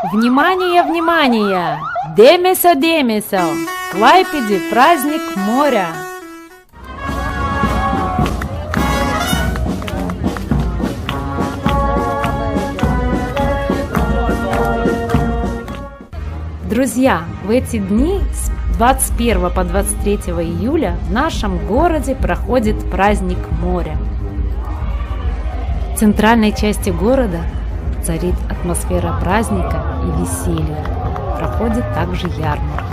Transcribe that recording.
Внимание, внимание! Демесо, демесо! В Клайпеде праздник моря! Друзья, в эти дни с 21 по 23 июля в нашем городе проходит праздник моря. В центральной части города царит атмосфера праздника и веселья. Проходит также ярмарка.